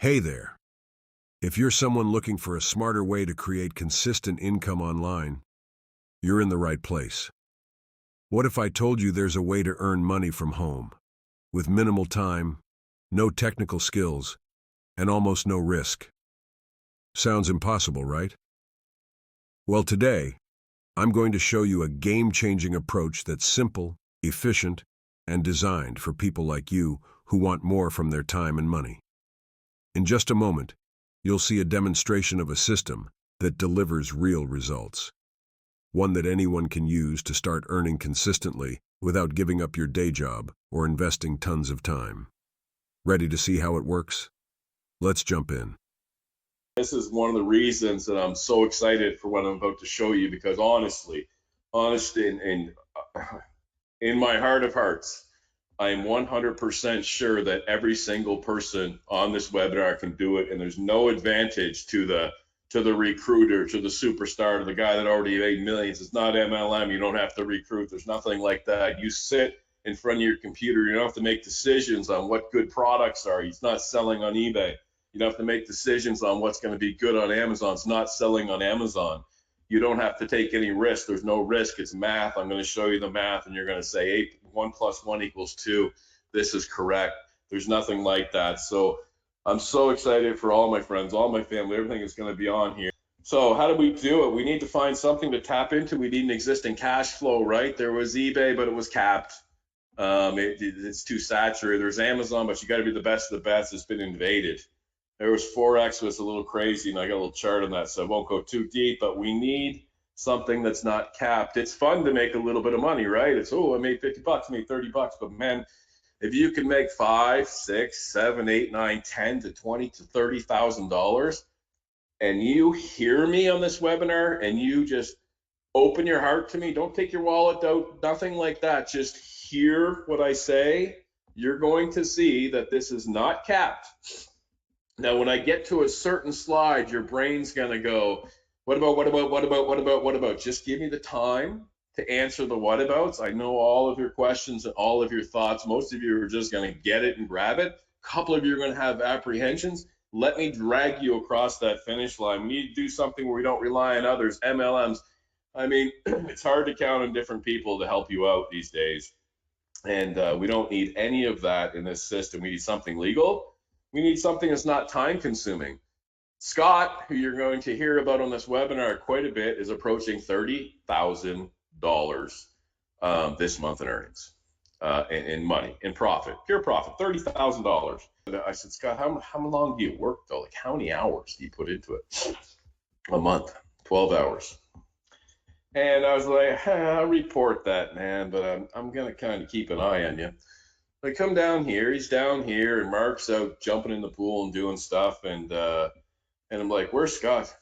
Hey there. If you're someone looking for a smarter way to create consistent income online, you're in the right place. What if I told you there's a way to earn money from home, with minimal time, no technical skills, and almost no risk? Sounds impossible, right? Well, today, I'm going to show you a game-changing approach that's simple, efficient, and designed for people like you who want more from their time and money. In just a moment, you'll see a demonstration of a system that delivers real results. One that anyone can use to start earning consistently without giving up your day job or investing tons of time. Ready to see how it works? Let's jump in. This is one of the reasons that I'm so excited for what I'm about to show you, because honestly, in my heart of hearts, I am 100% sure that every single person on this webinar can do it, and there's no advantage to the recruiter, to the superstar, to the guy that already made millions. It's not MLM. You don't have to recruit. There's nothing like that. You sit in front of your computer. You don't have to make decisions on what good products are. It's not selling on eBay. You don't have to make decisions on what's going to be good on Amazon. It's not selling on Amazon. You don't have to take any risk. There's no risk. It's math. I'm going to show you the math, and you're going to say 1 + 1 = 2. This is correct. There's nothing like that. So I'm so excited for all my friends, all my family. Everything is going to be on here. So how do we do it? We need to find something to tap into. We need an existing cash flow, right? There was eBay, but it was capped. It's too saturated. There's Amazon, but you got to be the best of the best. It's been invaded. There was Forex, was a little crazy, and I got a little chart on that, so I won't go too deep, but we need something that's not capped. It's fun to make a little bit of money, right? It's, oh, I made $50, I made $30, but man, if you can make $5, $6, $7, $8, $9, $10 to $20 to $30,000, and you hear me on this webinar, and you just open your heart to me, don't take your wallet out, nothing like that, just hear what I say, you're going to see that this is not capped. Now, when I get to a certain slide, your brain's going to go, what about? Just give me the time to answer the whatabouts. I know all of your questions and all of your thoughts. Most of you are just going to get it and grab it. A couple of you are going to have apprehensions. Let me drag you across that finish line. We need to do something where we don't rely on others, MLMs. I mean, it's hard to count on different people to help you out these days. And we don't need any of that in this system. We need something legal. We need something that's not time consuming. Scott, who you're going to hear about on this webinar quite a bit, is approaching $30,000 this month in earnings, in money, in profit, pure profit, $30,000. I said, Scott, how long do you work though? Like how many hours do you put into it? A month, 12 hours. And I was like, I'll report that, man, but I'm going to kind of keep an eye on you. I come down here, he's down here, and Mark's out jumping in the pool and doing stuff, and I'm like, where's Scott?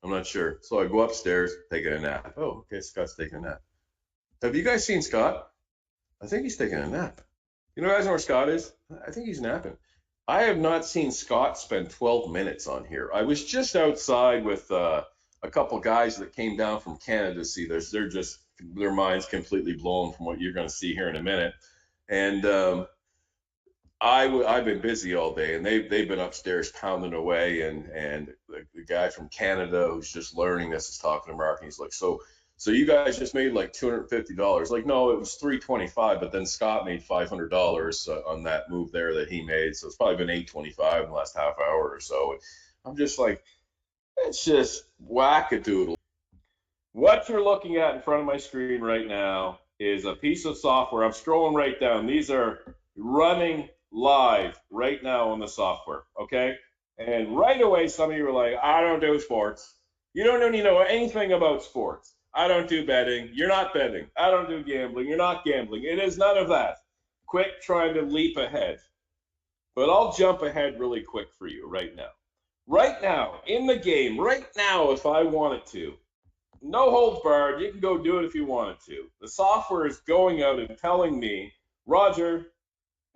I'm not sure. So I go upstairs, taking a nap. Oh, okay, Scott's taking a nap. Have you guys seen Scott? I think he's taking a nap. You guys know where Scott is? I think he's napping. I have not seen Scott spend 12 minutes on here. I was just outside with a couple guys that came down from Canada to see this. They're just, their minds completely blown from what you're going to see here in a minute. And I've been busy all day, and they've been upstairs pounding away. And the guy from Canada who's just learning this is talking to Mark, and he's like, so you guys just made like $250? Like, no, it was $325, but then Scott made $500 on that move there that he made. So it's probably been $825 in the last half hour or so. And I'm just like, it's just wackadoodle. What you're looking at in front of my screen right now is a piece of software. I'm scrolling right down. These are running live right now on the software, okay? And right away, some of you are like, I don't do sports. You don't need to know anything about sports. I don't do betting. You're not betting. I don't do gambling. You're not gambling. It is none of that. Quit trying to leap ahead. But I'll jump ahead really quick for you right now. Right now, in the game, right now, if I wanted to, no holds barred, you can go do it if you wanted to. The software is going out and telling me, Roger,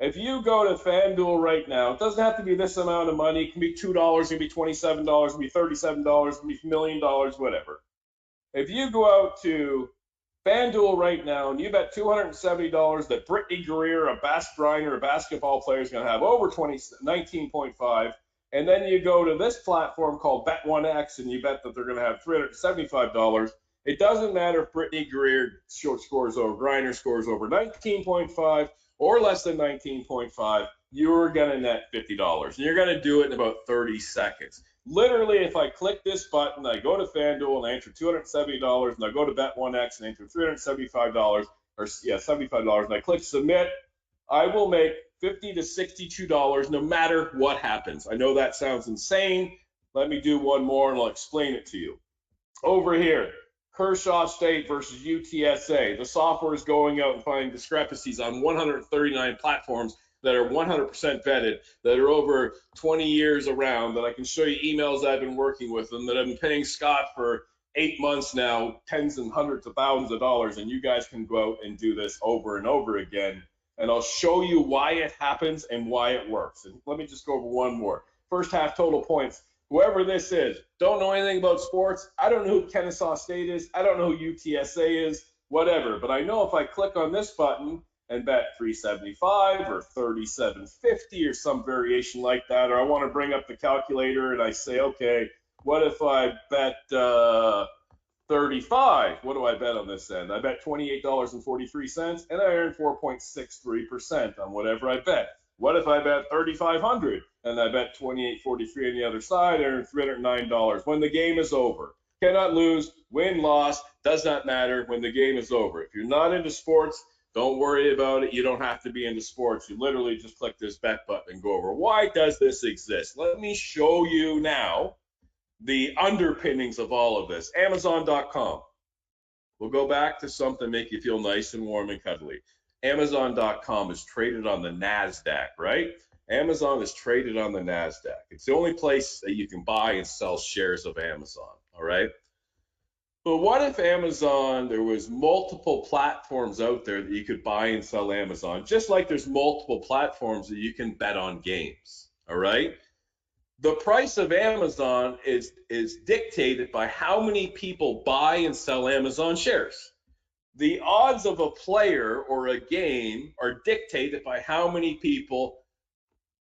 if you go to FanDuel right now, it doesn't have to be this amount of money. It can be $2, it can be $27, it can be $37, it can be $1 million, whatever. If you go out to FanDuel right now and you bet $270 that Brittany Greer, a basketball player, is going to have over 19.5, and And then you go to this platform called Bet1X, and you bet that they're going to have $375. It doesn't matter if Brittany Greer scores over, Griner scores over 19.5 or less than 19.5, you're going to net $50. And you're going to do it in about 30 seconds. Literally, if I click this button, I go to FanDuel and I enter $270, and I go to Bet1X and enter $375, or yeah, $75, and I click submit, I will make $50 to $62 no matter what happens. I know that sounds insane. Let me do one more and I'll explain it to you. Over here, Kershaw State versus UTSA. The software is going out and finding discrepancies on 139 platforms that are 100% vetted, that are over 20 years around, that I can show you emails I've been working with them, that I've been paying Scott for 8 months now, tens and hundreds of thousands of dollars, and you guys can go out and do this over and over again. And I'll show you why it happens and why it works. And let me just go over one more. First half total points. Whoever this is, don't know anything about sports. I don't know who Kennesaw State is. I don't know who UTSA is, whatever. But I know if I click on this button and bet 375 or 3750 or some variation like that, or I want to bring up the calculator and I say, okay, what if I bet 35? What do I bet on this end? I bet $28.43 and I earn 4.63% on whatever I bet. What if I bet 3,500 and I bet 28.43 on the other side, I earn $309 when the game is over? Cannot lose, win, loss, does not matter when the game is over. If you're not into sports, don't worry about it. You don't have to be into sports. You literally just click this bet button and go over. Why does this exist? Let me show you now the underpinnings of all of this. Amazon.com. We'll go back to something make you feel nice and warm and cuddly. Amazon.com is traded on the NASDAQ, right? Amazon is traded on the NASDAQ. It's the only place that you can buy and sell shares of Amazon, all right? But what if Amazon, there was multiple platforms out there that you could buy and sell Amazon, just like there's multiple platforms that you can bet on games, all right? The price of Amazon is dictated by how many people buy and sell Amazon shares. The odds of a player or a game are dictated by how many people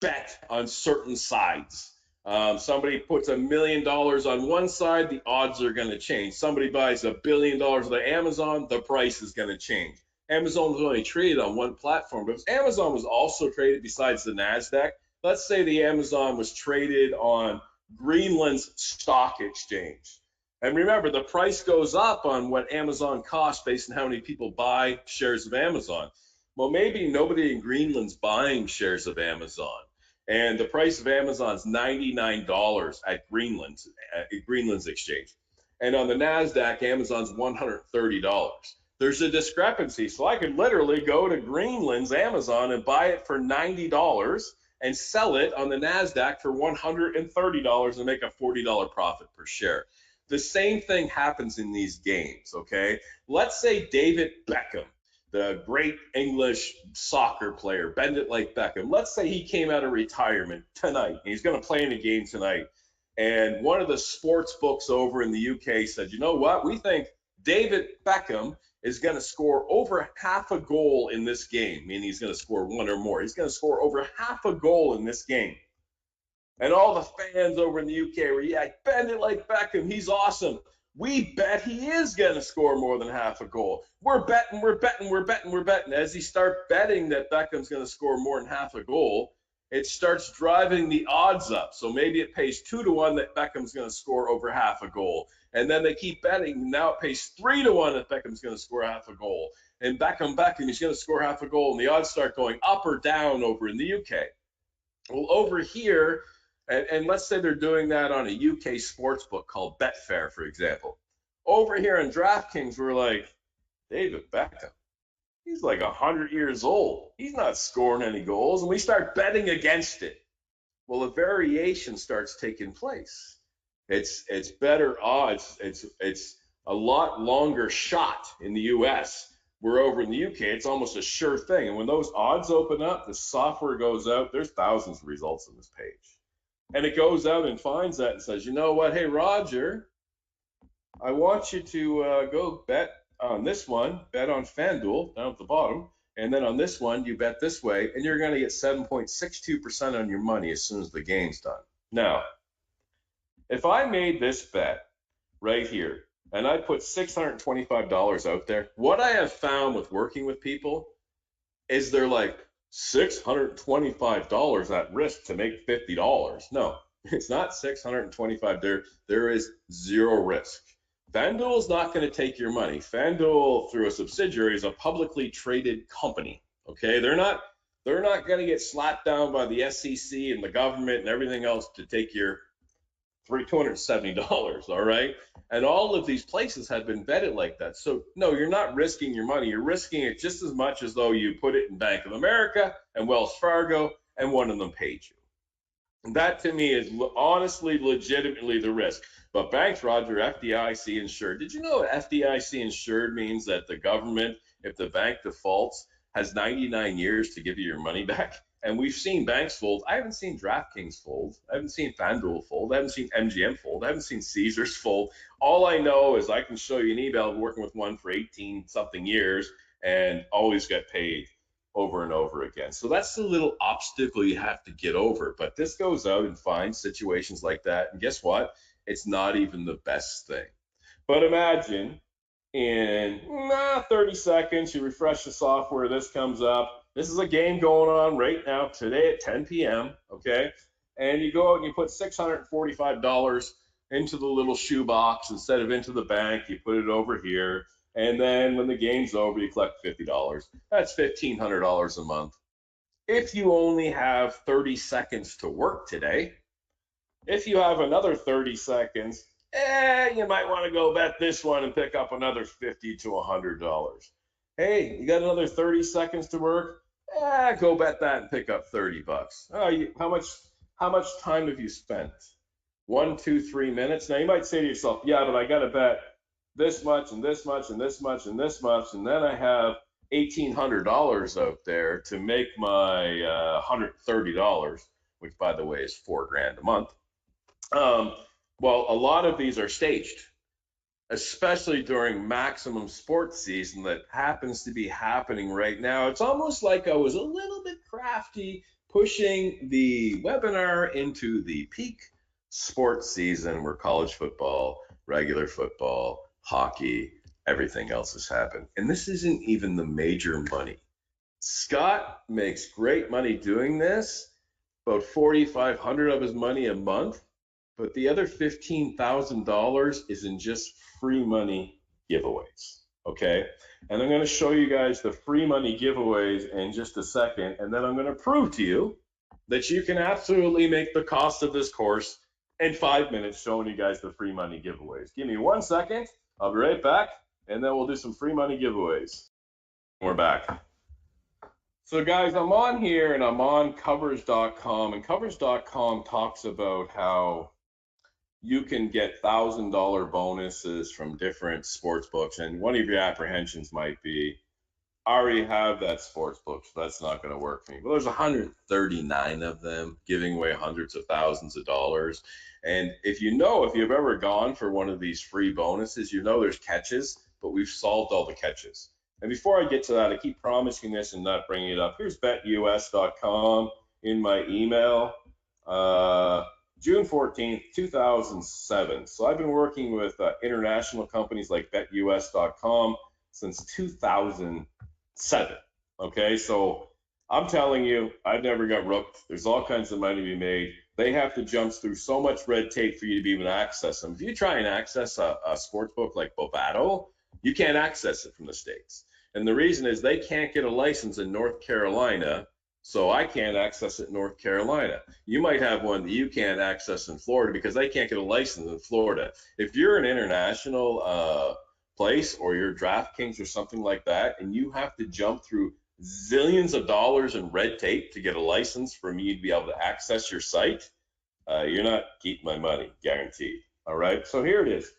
bet on certain sides. Somebody puts $1 million on one side, the odds are going to change. Somebody buys $1 billion of Amazon, the price is going to change. Amazon was only traded on one platform, but if Amazon was also traded besides the NASDAQ, let's say the Amazon was traded on Greenland's stock exchange. And remember, the price goes up on what Amazon costs based on how many people buy shares of Amazon. Well, maybe nobody in Greenland's buying shares of Amazon. And the price of Amazon is $99 at Greenland's exchange. And on the NASDAQ, Amazon's $130. There's a discrepancy. So I could literally go to Greenland's Amazon and buy it for $90 and sell it on the NASDAQ for $130 and make a $40 profit per share. The same thing happens in these games, okay? Let's say David Beckham, the great English soccer player, bend it like Beckham. Let's say he came out of retirement tonight, and he's going to play in a game tonight. And one of the sports books over in the UK said, you know what? We think David Beckham is going to score over half a goal in this game, meaning he's going to score one or more. He's going to score over half a goal in this game. And all the fans over in the UK were, yeah, bend it like Beckham. He's awesome. We bet he is going to score more than half a goal. We're betting. As you start betting that Beckham's going to score more than half a goal, it starts driving the odds up. So maybe it pays 2-1 that Beckham's going to score over half a goal. And then they keep betting. Now it pays 3-1 that Beckham's going to score half a goal. And Beckham, he's going to score half a goal. And the odds start going up or down over in the UK. Well, over here, and let's say they're doing that on a UK sports book called Betfair, for example. Over here on DraftKings, we're like, David Beckham, he's like 100 years old. He's not scoring any goals. And we start betting against it. Well, a variation starts taking place. It's better odds. It's a lot longer shot in the US. We're over in the UK, it's almost a sure thing. And when those odds open up, the software goes out. There's thousands of results on this page. And it goes out and finds that and says, you know what? Hey, Roger, I want you to go bet on this one, bet on FanDuel down at the bottom. And then on this one, you bet this way, and you're going to get 7.62% on your money as soon as the game's done. Now, if I made this bet right here and I put $625 out there, what I have found with working with people is they're like, $625 at risk to make $50. No, it's not 625. There is zero risk. FanDuel is not going to take your money. FanDuel, through a subsidiary, is a publicly traded company. Okay, they're not going to get slapped down by the SEC and the government and everything else to take your $270. All right, and all of these places have been vetted like that. So no, you're not risking your money. You're risking it just as much as though you put it in Bank of America and Wells Fargo and one of them paid you. And that to me is honestly, legitimately the risk. But banks, Roger, FDIC insured. Did you know FDIC insured means that the government, if the bank defaults, has 99 years to give you your money back? And we've seen banks fold. I haven't seen DraftKings fold. I haven't seen FanDuel fold. I haven't seen MGM fold. I haven't seen Caesars fold. All I know is I can show you an email working with one for 18 something years and always get paid over and over again. So that's the little obstacle you have to get over. But this goes out and finds situations like that. And guess what? It's not even the best thing. But imagine in 30 seconds, you refresh the software, this comes up. This is a game going on right now, today at 10 p.m., okay? And you go out and you put $645 into the little shoebox instead of into the bank. You put it over here. And then when the game's over, you collect $50. That's $1,500 a month. If you only have 30 seconds to work today, if you have another 30 seconds, you might want to go bet this one and pick up another $50 to $100. Hey, you got another 30 seconds to work? Go bet that and pick up $30. How much time have you spent? 1, 2, 3 minutes. Now you might say to yourself, yeah, but I got to bet this much and this much and this much and this much, and then I have $1,800 out there to make my $130, which by the way is $4,000 a month. Well, a lot of these are staged, especially during maximum sports season that happens to be happening right now. It's almost like I was a little bit crafty pushing the webinar into the peak sports season where college football, regular football, hockey, everything else has happened. And this isn't even the major money. Scott makes great money doing this, about $4,500 of his money a month, but the other $15,000 is in just free money giveaways, okay? And I'm going to show you guys the free money giveaways in just a second, and then I'm going to prove to you that you can absolutely make the cost of this course in 5 minutes showing you guys the free money giveaways. Give me 1 second. I'll be right back, and then we'll do some free money giveaways. We're back. So guys, I'm on here and I'm on covers.com, and covers.com talks about how you can get $1,000 bonuses from different sports books, and one of your apprehensions might be, I already have that sports book, so that's not going to work for me. Well, there's 139 of them giving away hundreds of thousands of dollars. And if you've ever gone for one of these free bonuses, you know there's catches, but we've solved all the catches. And before I get to that, I keep promising this and not bringing it up. Here's betus.com in my email. June 14th, 2007. So I've been working with international companies like betus.com since 2007. Okay, so I'm telling you, I've never got rooked. There's all kinds of money to be made. They have to jump through so much red tape for you to be able to access them. If you try and access a sports book like Bovado, you can't access it from the States. And the reason is they can't get a license in North Carolina, so I can't access it in North Carolina. You might have one that you can't access in Florida because they can't get a license in Florida. If you're an international place or you're DraftKings or something like that, and you have to jump through zillions of dollars in red tape to get a license for me to be able to access your site, you're not keeping my money, guaranteed. All right, so here it is.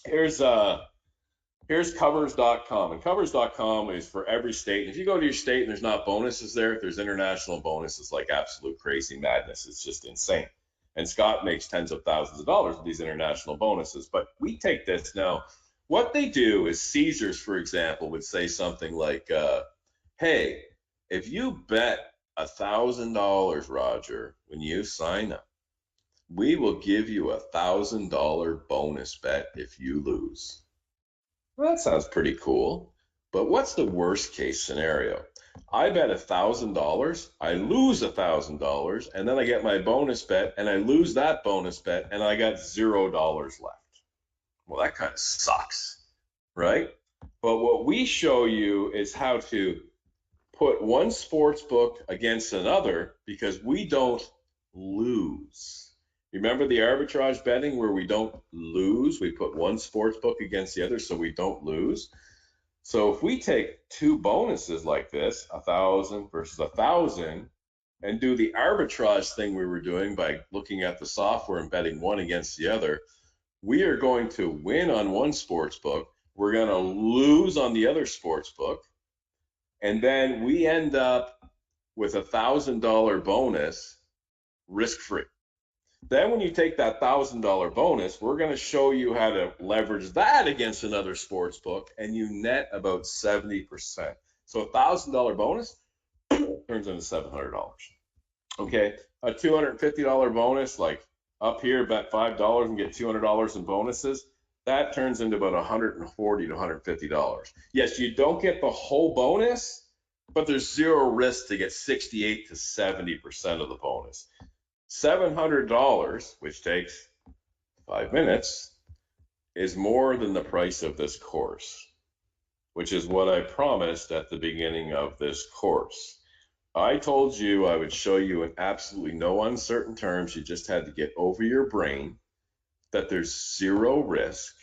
Here's covers.com, and covers.com is for every state. And if you go to your state and there's not bonuses there, there's international bonuses like absolute crazy madness. It's just insane. And Scott makes tens of thousands of dollars with these international bonuses. But we take this now. What they do is Caesars, for example, would say something like, hey, if you bet $1,000, Roger, when you sign up, We will give you $1,000 bonus bet if you lose. Well, that sounds pretty cool. But what's the worst case scenario? I bet $1,000, I lose $1,000, and then I get my bonus bet and I lose that bonus bet and I got $0 left. Well, that kind of sucks, right? But what we show you is how to put one sports book against another because we don't lose. Remember the arbitrage betting where we don't lose? We put one sports book against the other so we don't lose. So if we take two bonuses like this, 1,000 versus 1,000, and do the arbitrage thing we were doing by looking at the software and betting one against the other, we are going to win on one sports book. We're going to lose on the other sports book. And then we end up with $1,000 bonus risk-free. Then when you take that $1,000 bonus, we're going to show you how to leverage that against another sports book, and you net about 70%. So $1,000 bonus turns into $700. Okay, a $250 bonus, like up here, bet $5 and get $200 in bonuses. That turns into about $140 to $150. Yes, you don't get the whole bonus, but there's zero risk to get 68 to 70% of the bonus. $700, which takes 5 minutes, is more than the price of this course, which is what I promised at the beginning of this course. I told you I would show you in absolutely no uncertain terms. You just had to get over your brain that there's zero risk,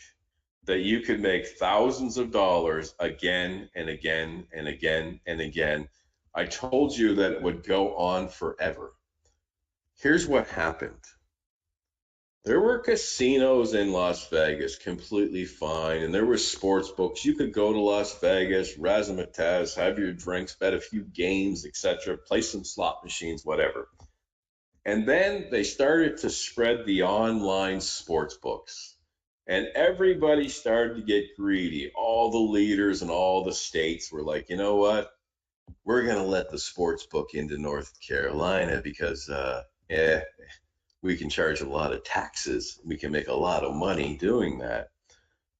that you could make thousands of dollars again and again and again and again. I told you that it would go on forever. Here's what happened. There were casinos in Las Vegas completely fine, and there were sports books. You could go to Las Vegas, razzmatazz, have your drinks, bet a few games, etc., play some slot machines, whatever. And then they started to spread the online sports books. And everybody started to get greedy. All the leaders in all the states were like, you know what? We're going to let the sports book into North Carolina because, we can charge a lot of taxes. We can make a lot of money doing that.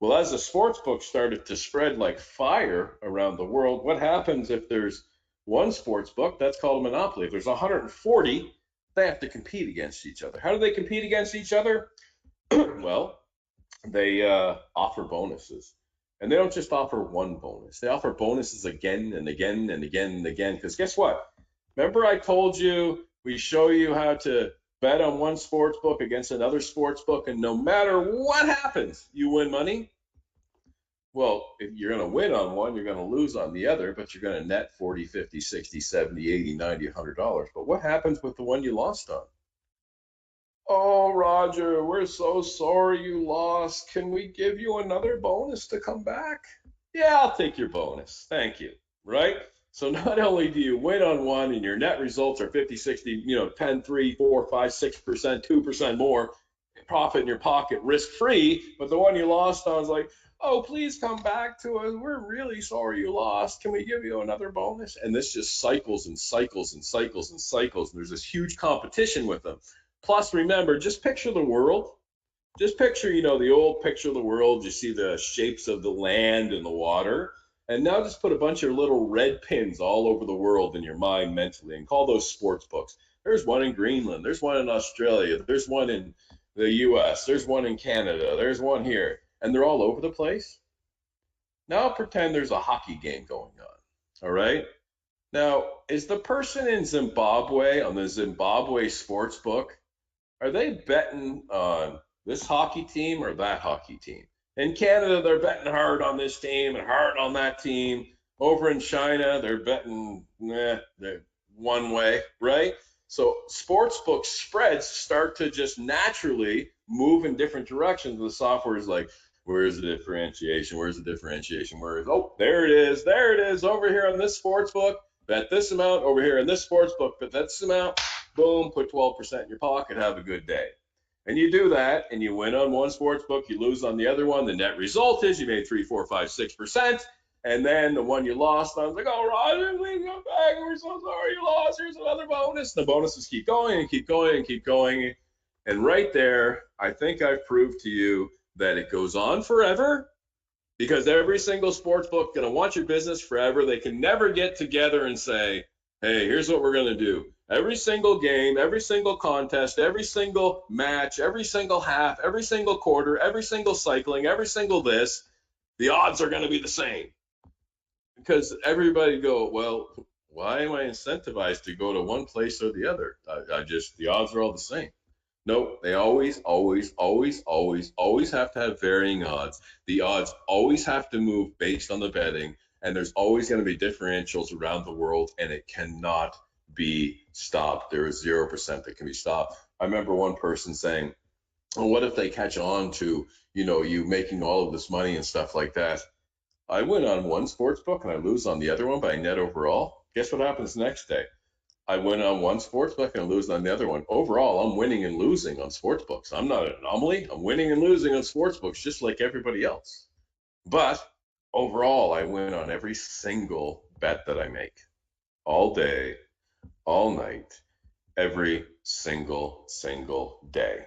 Well, as the sports book started to spread like fire around the world, what happens if there's one sports book? That's called a monopoly. If there's 140, they have to compete against each other. How do they compete against each other? Well, they offer bonuses. And they don't just offer one bonus. They offer bonuses again and again and again and again. Because guess what? Remember I told you we show you how to bet on one sports book against another sports book, and no matter what happens, you win money? Well, if you're going to win on one, you're going to lose on the other, but you're going to net 40, 50, 60, 70, 80, 90, $100. But what happens with the one you lost on? Oh, Roger, we're so sorry you lost. Can we give you another bonus to come back? Yeah, I'll take your bonus. Thank you. Right? So not only do you win on one and your net results are 50, 60, 10, 3, 4, 5, 6%, 2% more profit in your pocket risk-free, but the one you lost on is like, oh, please come back to us. We're really sorry you lost. Can we give you another bonus? And this just cycles and cycles and cycles and cycles. And there's this huge competition with them. Plus, remember, just picture the world. Just picture, the old picture of the world. You see the shapes of the land and the water. And now just put a bunch of little red pins all over the world in your mind mentally and call those sports books. There's one in Greenland. There's one in Australia. There's one in the US. There's one in Canada. There's one here. And they're all over the place. Now pretend there's a hockey game going on. All right? Now, is the person in Zimbabwe on the Zimbabwe sports book, are they betting on this hockey team or that hockey team? In Canada, they're betting hard on this team and hard on that team. Over in China, they're betting one way, right? So sportsbook spreads start to just naturally move in different directions. The software is like, where's the differentiation? Where's the differentiation? There it is. There it is. Over here on this sportsbook, bet this amount. Over here in this sportsbook, bet this amount. Boom, put 12% in your pocket. Have a good day. And you do that, and you win on one sports book, you lose on the other one. The net result is you made 3, 4, 5, 6%. And then the one you lost, I was like, oh, Roger, please come back. We're so sorry you lost. Here's another bonus. The bonuses keep going and keep going and keep going. And right there, I think I've proved to you that it goes on forever, because every single sports book going to want your business forever. They can never get together and say, hey, here's what we're going to do. Every single game, every single contest, every single match, every single half, every single quarter, every single cycling, every single this, the odds are going to be the same. Because everybody go, well, why am I incentivized to go to one place or the other? The odds are all the same. Nope, they always, always, always, always, always have to have varying odds. The odds always have to move based on the betting, and there's always going to be differentials around the world, and it cannot be stopped. There is 0% that can be stopped. I remember one person saying, well, what if they catch on to, you making all of this money and stuff like that? I win on one sports book and I lose on the other one, but I net overall. Guess what happens the next day? I win on one sports book and I lose on the other one. Overall, I'm winning and losing on sports books. I'm not an anomaly. I'm winning and losing on sports books just like everybody else. But overall, I win on every single bet that I make, all day, all night, every single day.